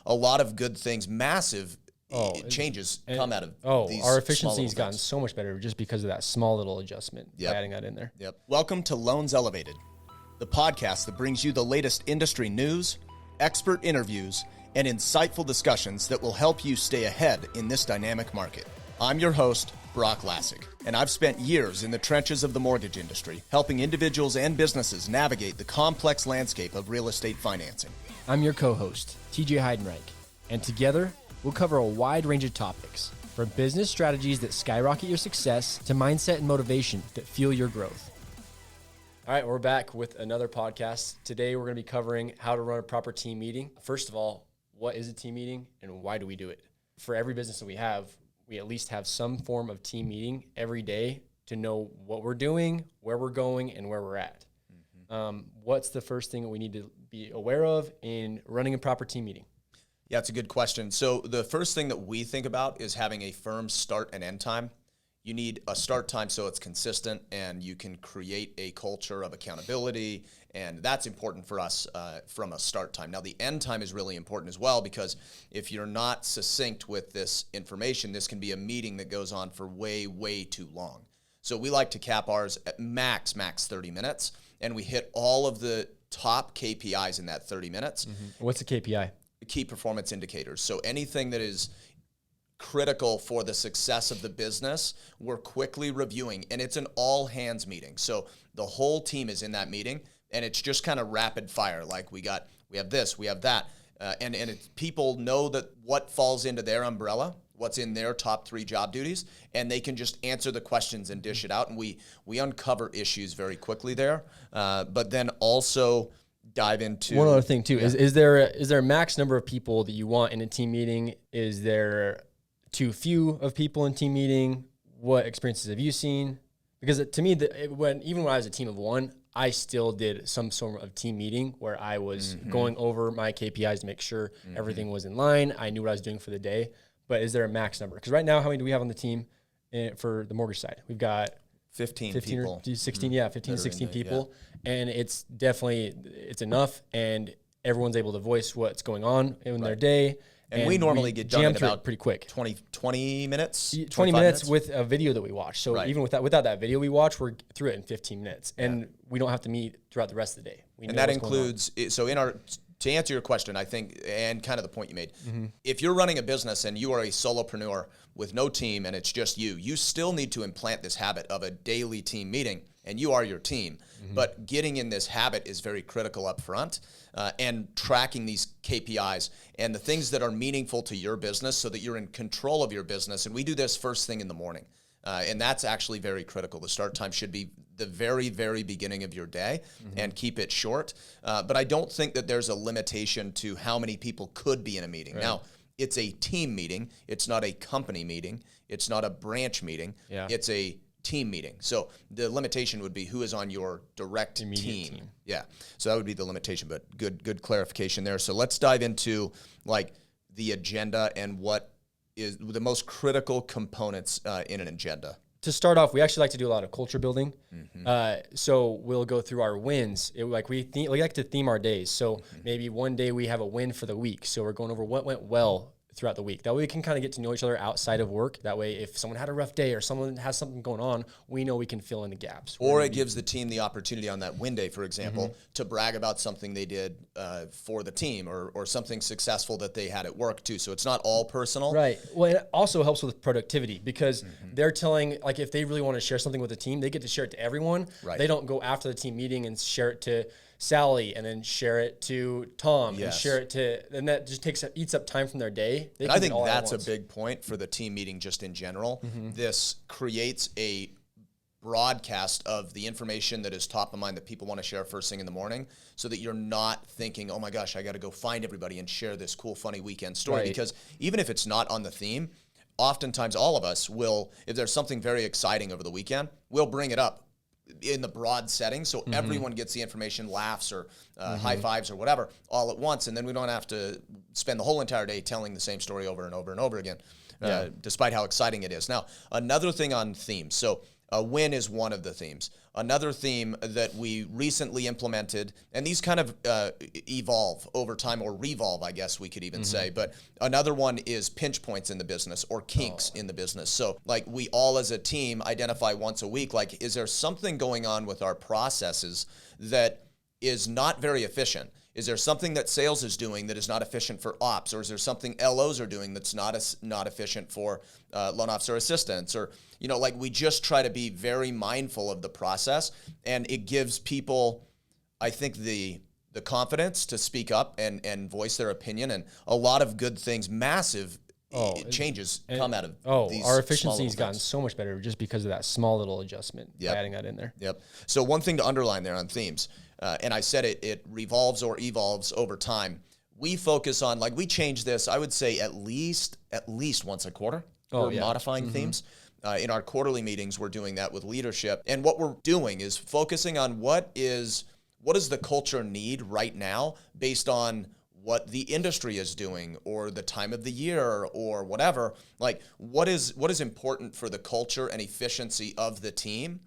a lot of good things, massive changes come out of these. Our efficiency's gotten so much better just because of that small little adjustment by adding that in there. Yep. Welcome to Loans Elevated, the podcast that brings you the latest industry news, expert interviews, and insightful discussions that will help you stay ahead in this dynamic market. I'm your host, Broch Lassig, and I've spent years in the trenches of the mortgage industry, helping individuals and businesses navigate the complex landscape of real estate financing. I'm your co-host, TJ Heidenreich, and together we'll cover a wide range of topics, from business strategies that skyrocket your success to mindset and motivation that fuel your growth. All right, we're back with another podcast. Today we're going to be covering how to run a proper team meeting. First of all, what is a team meeting and why do we do it? For every business that we at least have some form of team meeting every day to know what we're doing, where we're going, and where we're at. What's the first thing that we need to be aware of in running a proper team meeting? Yeah, it's a good question. So the first thing that we think about is having a firm start and end time. You need a start time so it's consistent and you can create a culture of accountability, and that's important for us from a start time. Now, the end time is really important as well, because if you're not succinct with this information, this can be a meeting that goes on for way, way too long. So we like to cap ours at max 30 minutes, and we hit all of the top KPIs in that 30 minutes. What's a KPI? Key performance indicators. So anything that is critical for the success of the business, we're quickly reviewing, and it's an all hands meeting. So the whole team is in that meeting, and it's just kind of rapid fire. Like we have this, we have that, and people know that what falls into their umbrella, what's in their top 3 job duties, and they can just answer the questions and dish it out. And we uncover issues very quickly there, but then also dive into one other thing too. Is there a max number of people that you want in a team meeting? Is there too few of people in team meeting? What experiences have you seen? Because to me, even when I was a team of 1, I still did some sort of team meeting where I was going over my KPIs to make sure everything was in line. I knew what I was doing for the day. But is there a max number? Because right now, how many do we have on the team for the mortgage side? We've got 15 people. 16, 15, 16 people. Yeah. And it's definitely, it's enough, and everyone's able to voice what's going on in their day. And we normally get done in about pretty quick. 20 minutes? 20 minutes with a video that we watch. So even without that video we watch, we're through it in 15 minutes. And we don't have to meet throughout the rest of the day. And that includes, to answer your question, I think, and kind of the point you made, if you're running a business and you are a solopreneur with no team and it's just you still need to implant this habit of a daily team meeting, and you are your team. But getting in this habit is very critical up front, and tracking these KPIs and the things that are meaningful to your business so that you're in control of your business. And we do this first thing in the morning. And that's actually very critical. The start time should be the very, very beginning of your day, and keep it short. But I don't think that there's a limitation to how many people could be in a meeting. Right. Now, it's a team meeting. It's not a company meeting. It's not a branch meeting. Yeah. It's a team meeting. So the limitation would be who is on your direct team. Yeah. So that would be the limitation, but good clarification there. So let's dive into like the agenda and what is the most critical components in an agenda. To start off, we actually like to do a lot of culture building. So we'll go through our wins. We like to theme our days. So maybe one day we have a win for the week. So we're going over what went well throughout the week. That way we can kind of get to know each other outside of work. That way if someone had a rough day or someone has something going on, we know we can fill in the gaps. Or it gives the team the opportunity on that win day, for example, to brag about something they did for the team, or something successful that they had at work too. So it's not all personal. Right. Well, it also helps with productivity, because they're telling, like if they really want to share something with the team, they get to share it to everyone. Right. They don't go after the team meeting and share it to Sally and then share it to Tom and share it to, and that just eats up time from their day. And I think that's a big point for the team meeting just in general. This creates a broadcast of the information that is top of mind that people want to share first thing in the morning, so that you're not thinking, oh my gosh, I got to go find everybody and share this cool, funny weekend story. Right. Because even if it's not on the theme, oftentimes all of us will, if there's something very exciting over the weekend, we'll bring it up in the broad setting, so everyone gets the information, laughs or high fives or whatever all at once, and then we don't have to spend the whole entire day telling the same story over and over and over again, despite how exciting it is. Now, another thing on themes. So a win is one of the themes. another theme that we recently implemented, and these kind of evolve over time, or revolve, I guess we could even say, but another one is pinch points in the business or kinks in the business. So like we all as a team identify once a week, like, is there something going on with our processes that is not very efficient? Is there something that sales is doing that is not efficient for ops? Or is there something LOs are doing that's not efficient for loan officer assistants? Or, like we just try to be very mindful of the process, and it gives people, I think, the confidence to speak up and voice their opinion, and a lot of good things, massive changes come out of these. Our efficiency has gotten so much better just because of that small little adjustment, by adding that in there. Yep. So one thing to underline there on themes, and I said it revolves or evolves over time. We focus on, like, we change this, I would say at least once a quarter. We're modifying themes. In our quarterly meetings, we're doing that with leadership. And what we're doing is focusing on what does the culture need right now based on what the industry is doing or the time of the year or whatever. Like, what is important for the culture and efficiency of the team?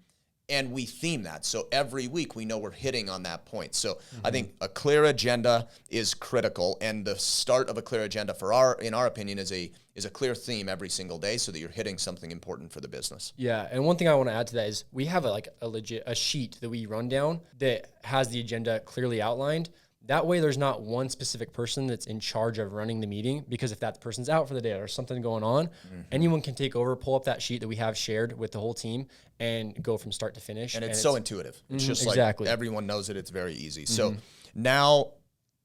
And we theme that. So every week we know we're hitting on that point. So I think a clear agenda is critical, and the start of a clear agenda in our opinion is a clear theme every single day, so that you're hitting something important for the business. Yeah, and one thing I want to add to that is we have a sheet that we run down that has the agenda clearly outlined. That way there's not one specific person that's in charge of running the meeting, because if that person's out for the day or something going on, anyone can take over, pull up that sheet that we have shared with the whole team, and go from start to finish. And it's so intuitive. It's just exactly. Like everyone knows it. It's very easy. So now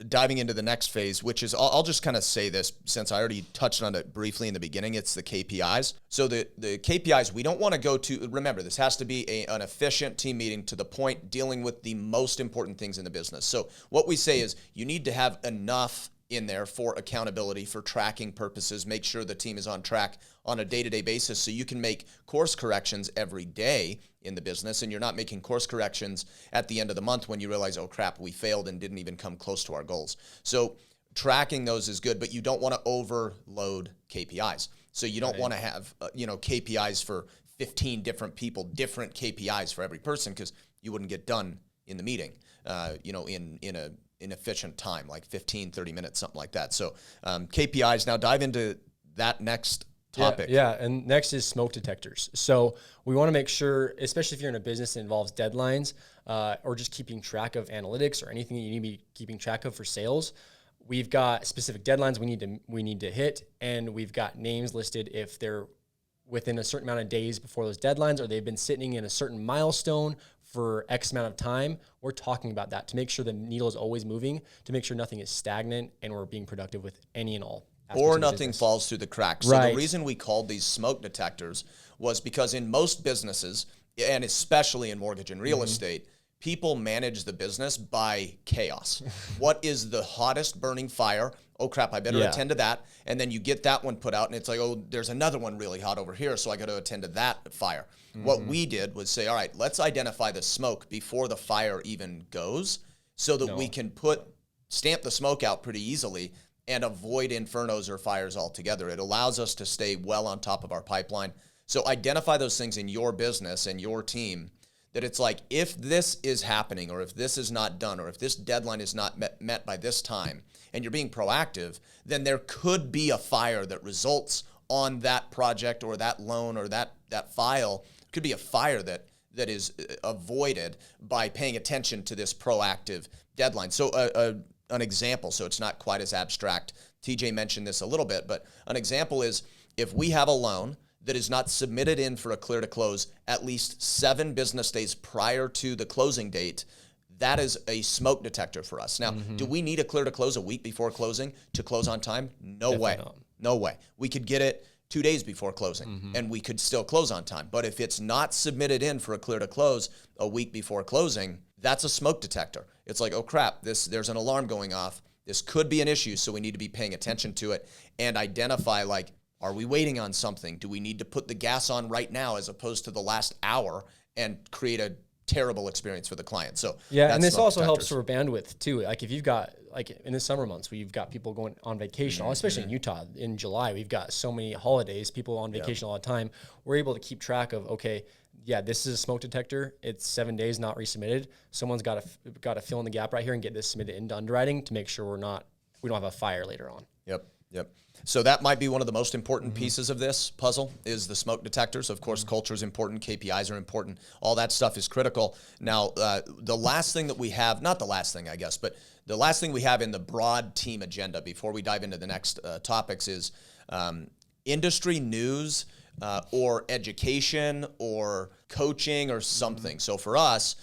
diving into the next phase, which is, I'll just kind of say this since I already touched on it briefly in the beginning, it's the KPIs. So the KPIs, we don't want to go to, remember, this has to be an efficient team meeting to the point, dealing with the most important things in the business. So what we say is you need to have enough in there for accountability, for tracking purposes, make sure the team is on track on a day-to-day basis, so you can make course corrections every day in the business, and you're not making course corrections at the end of the month when you realize, oh crap, we failed and didn't even come close to our goals. So tracking those is good, but you don't want to overload KPIs. So you don't want to have KPIs for 15 different people, different KPIs for every person, because you wouldn't get done in the meeting, in efficient time, like 15, 30 minutes, something like that. So KPIs, now dive into that next topic. Yeah, and next is smoke detectors. So we want to make sure, especially if you're in a business that involves deadlines or just keeping track of analytics or anything that you need to be keeping track of for sales, we've got specific deadlines we need to hit, and we've got names listed if they're within a certain amount of days before those deadlines, or they've been sitting in a certain milestone for X amount of time. We're talking about that to make sure the needle is always moving, to make sure nothing is stagnant and we're being productive with any and all. Or nothing falls through the cracks. So the reason we called these smoke detectors was because in most businesses, and especially in mortgage and real estate, people manage the business by chaos. What is the hottest burning fire? Oh crap, I better attend to that. And then you get that one put out, and it's like, oh, there's another one really hot over here, so I got to attend to that fire. What we did was say, all right, let's identify the smoke before the fire even goes, so that we can stamp the smoke out pretty easily and avoid infernos or fires altogether. It allows us to stay well on top of our pipeline. So identify those things in your business and your team, that it's like, if this is happening, or if this is not done, or if this deadline is not met by this time, and you're being proactive, then there could be a fire that results on that project or that loan or that file. It could be a fire that is avoided by paying attention to this proactive deadline. So an example, so it's not quite as abstract. TJ mentioned this a little bit, but an example is, if we have a loan that is not submitted in for a clear to close at least 7 business days prior to the closing date, that is a smoke detector for us. Now, do we need a clear to close a week before closing to close on time? No way. No way. We could get it 2 days before closing and we could still close on time. But if it's not submitted in for a clear to close a week before closing, that's a smoke detector. It's like, oh crap, there's an alarm going off. This could be an issue, so we need to be paying attention to it and identify, like, are we waiting on something? Do we need to put the gas on right now as opposed to the last hour and create a terrible experience for the client? So and this also helps for bandwidth too. Like if you've got, like in the summer months, we've got people going on vacation, especially in Utah in July, we've got so many holidays, people on vacation all the time. We're able to keep track of, okay, yeah, this is a smoke detector. It's 7 days, not resubmitted. Someone's got to fill in the gap right here and get this submitted into underwriting to make sure we don't have a fire later on. Yep. So that might be one of the most important pieces of this puzzle is the smoke detectors. Of course, culture is important. KPIs are important. All that stuff is critical. Now, the last thing that we have, not the last thing, I guess, but the last thing we have in the broad team agenda before we dive into the next topics is industry news or education or coaching or something. So for us,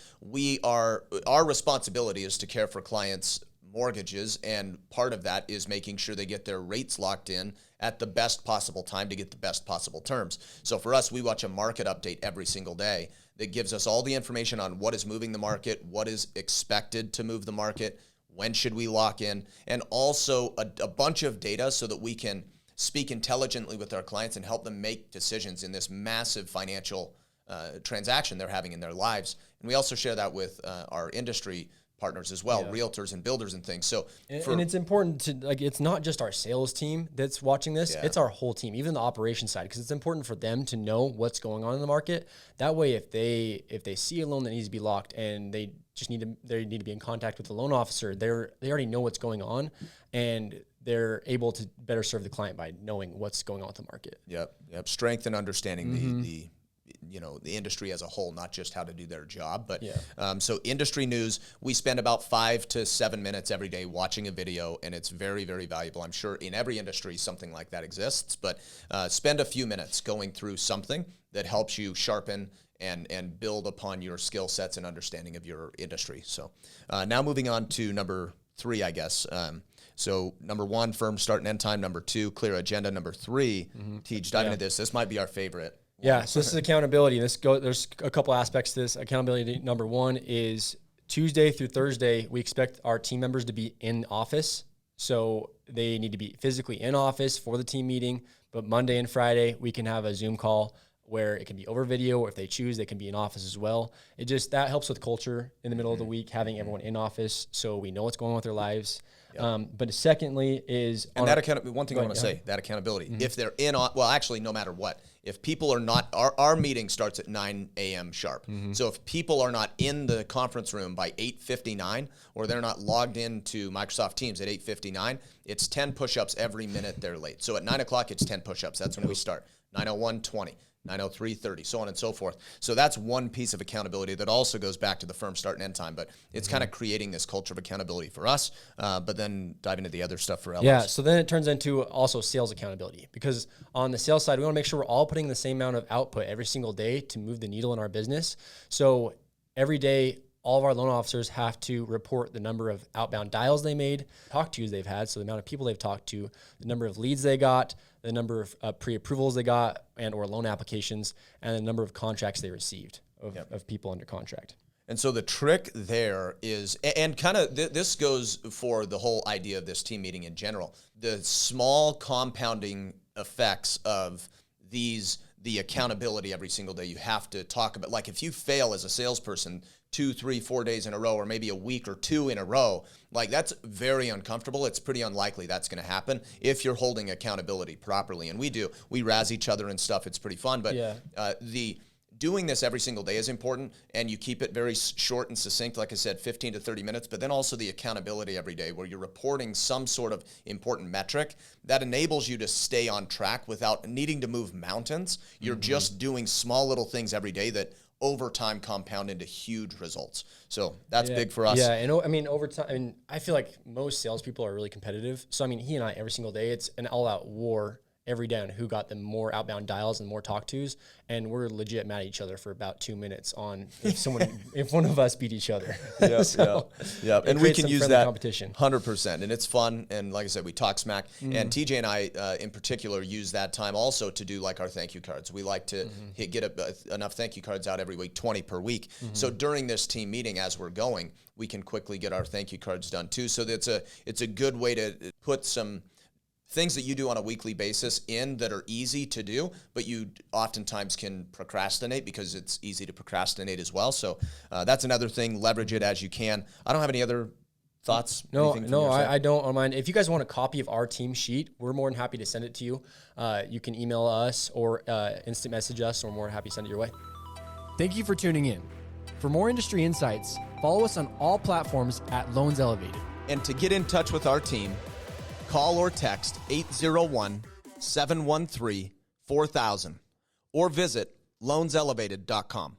our responsibility is to care for clients' mortgages, and part of that is making sure they get their rates locked in at the best possible time to get the best possible terms. So for us, we watch a market update every single day that gives us all the information on what is moving the market, what is expected to move the market, when should we lock in, and also a bunch of data so that we can speak intelligently with our clients and help them make decisions in this massive financial transaction they're having in their lives. And we also share that with our industry partners as well, realtors and builders and things. So, and it's important to, like, it's not just our sales team that's watching this, it's our whole team, even the operation side, because it's important for them to know what's going on in the market. That way, if they see a loan that needs to be locked and they need to be in contact with the loan officer, they already know what's going on, and they're able to better serve the client by knowing what's going on with the market. Yep. Strength and understanding the industry as a whole, not just how to do their job. But so industry news, we spend about 5 to 7 minutes every day watching a video, and it's very, very valuable. I'm sure in every industry something like that exists, but spend a few minutes going through something that helps you sharpen and build upon your skill sets and understanding of your industry. So now moving on to number 3, I guess. So number 1, firm start and end time. Number 2, clear agenda. Number 3, Tej, dive into this. This might be our favorite. Yeah, so this is accountability. There's a couple aspects to this. Accountability, number 1 is Tuesday through Thursday, we expect our team members to be in office. So they need to be physically in office for the team meeting. But Monday and Friday, we can have a Zoom call where it can be over video, or if they choose, they can be in office as well. That helps with culture in the middle of the week, having everyone in office so we know what's going on with their lives. But secondly is... And one thing I want to say, that accountability. If they're actually, no matter what, if people are not, our meeting starts at 9 a.m. sharp. So if people are not in the conference room by 8:59, or they're not logged into Microsoft Teams at 8:59, it's 10 push-ups every minute they're late. So at 9 o'clock, it's 10 push-ups. That's when we start. 9:01, 20. 9:03, 30, so on and so forth. So that's one piece of accountability that also goes back to the firm start and end time, but it's kind of creating this culture of accountability for us, but then dive into the other stuff for others. Yeah, so then it turns into also sales accountability, because on the sales side, we want to make sure we're all putting the same amount of output every single day to move the needle in our business. So every day, all of our loan officers have to report the number of outbound dials they made, talk tos they've had, so the amount of people they've talked to, the number of leads they got, the number of pre-approvals they got and or loan applications, and the number of contracts they received of people under contract. And so the trick there is, and kind of this goes for the whole idea of this team meeting in general, the small compounding effects of the accountability every single day you have to talk about. Like if you fail as a salesperson 2, 3, 4 days in a row, or maybe a week or 2 in a row, like that's very uncomfortable. It's pretty unlikely that's going to happen if you're holding accountability properly. And we razz each other and stuff. It's pretty fun, but doing this every single day is important, and you keep it very short and succinct, like I said, 15 to 30 minutes, but then also the accountability every day where you're reporting some sort of important metric that enables you to stay on track without needing to move mountains. You're just doing small little things every day that over time compound into huge results. So that's big for us. Yeah, and I mean, over time, I feel like most salespeople are really competitive. So, I mean, he and I, every single day, it's an all-out war every day on who got the more outbound dials and more talk tos, and we're legit mad at each other for about 2 minutes on if one of us beat each other. Yeah. And we can use that competition 100%, and it's fun. And like I said, we talk smack. And TJ and I, in particular, use that time also to do like our thank you cards. We like to get enough thank you cards out every week, 20 per week. So during this team meeting, as we're going, we can quickly get our thank you cards done too. So it's a good way to put some things that you do on a weekly basis in that are easy to do, but you oftentimes can procrastinate because it's easy to procrastinate as well. So that's another thing. Leverage it as you can. I don't have any other thoughts. No, I don't mind. If you guys want a copy of our team sheet, we're more than happy to send it to you. You can email us or instant message us, or we're more happy to send it your way. Thank you for tuning in. For more industry insights, follow us on all platforms at Loans Elevated. And to get in touch with our team, call or text 801-713-4000 or visit loanselevated.com.